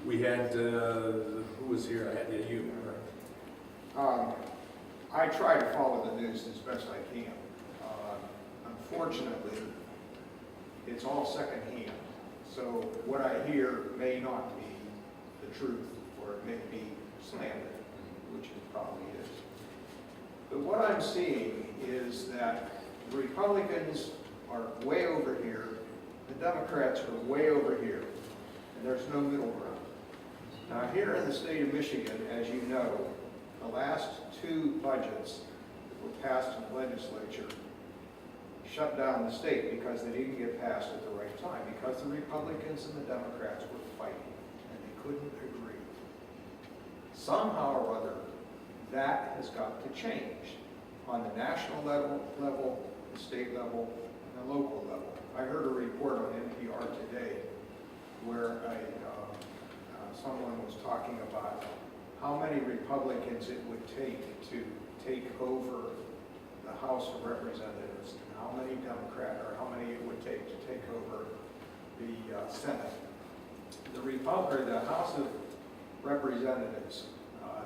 We had, who was here? I had you. I try to follow the news as best I can. Unfortunately, it's all secondhand. So what I hear may not be the truth, or it may be slandered, which it probably is. But what I'm seeing is that the Republicans are way over here, the Democrats are way over here, and there's no middle ground. Now here in the state of Michigan, as you know, the last two budgets that were passed in the legislature shut down the state because they didn't get passed at the right time, because the Republicans and the Democrats were fighting and they couldn't agree. Somehow or other, that has got to change on the national level, the state level, and the local level. I heard a report on NPR today where someone was talking about how many Republicans it would take to take over the House of Representatives, and how many how many it would take to take over the Senate. The House of Representatives,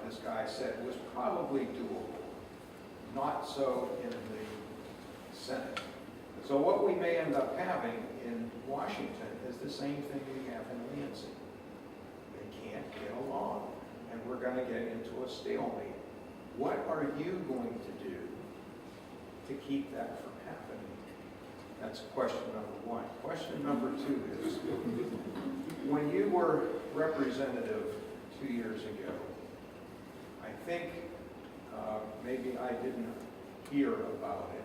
this guy said, was probably doable. Not so in the Senate. So what we may end up having in Washington is the same thing we have in Lansing. They can't get along, and we're going to get into a stalemate. What are you going to do to keep that from happening? That's question number one. Question number two is, when you were representative 2 years ago, I think maybe I didn't hear about it,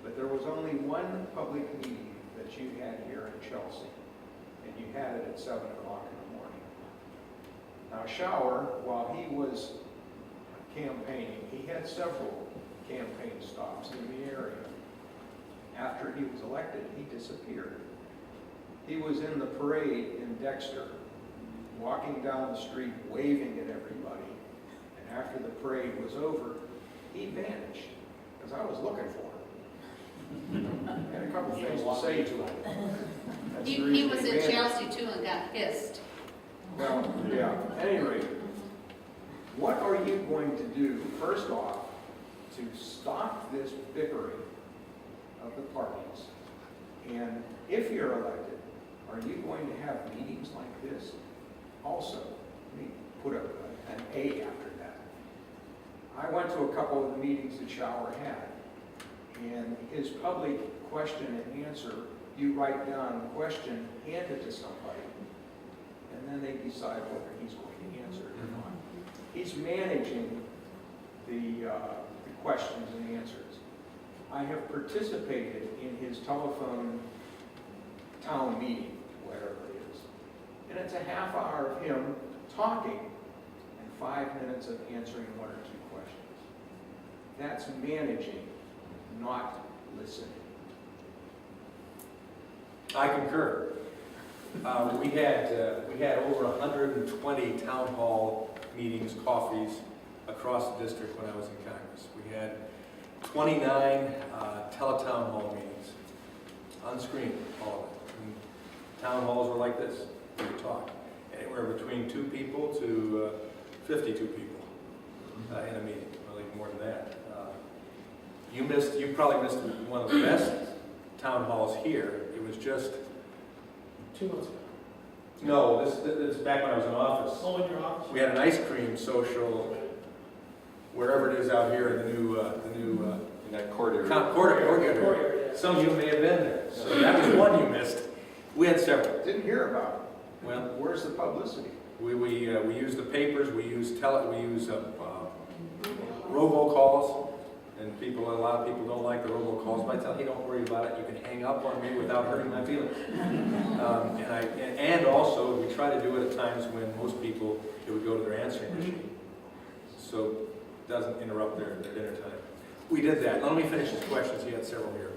but there was only one public meeting that you had here in Chelsea, and you had it at 7 o'clock in the morning. Now Schauer, while he was campaigning, he had several campaign stops in the area. After he was elected, he disappeared. He was in the parade in Dexter, walking down the street, waving at everybody. And after the parade was over, he vanished, because I was looking for him. I had a couple things to say to him. He was in Chelsea too and got pissed. Well, yeah, at any rate, what are you going to do, first off, to stop this bickering of the parties? And if you're elected, are you going to have meetings like this? Also, let me put an A after that. I went to a couple of the meetings that Schauer had, and his public question and answer, you write down the question, hand it to somebody, and then they decide whether he's going to answer it or not. He's managing the questions and answers. I have participated in his telephone town meeting, whatever it is, and it's a half hour of him talking and 5 minutes of answering one or two questions. That's managing, not listening. I concur. We had over 120 town hall meetings, coffees across the district when I was in Congress. We had 29 teletown hall meetings, unscreened, all of it. And town halls were like this. We would talk anywhere between 2 people to 52 people in a meeting, well, even more than that. You probably missed one of the best town halls here. It was just 2 months ago. no. This is back when I was in office. Oh, in your office? We had an ice cream social, wherever it is out here, the new In that court area. court. Some of you may have been there. So that was one you missed. We had several. Didn't hear about it. Well, Where's the publicity? we use the papers. We use robocalls, and a lot of people don't like the robocalls. But I tell you, don't worry about it. You can hang up on me without hurting my feelings. And also, we try to do it at times when most people, it would go to their answering machine, so it doesn't interrupt their dinner time. We did that. Let me finish his questions. He had several here.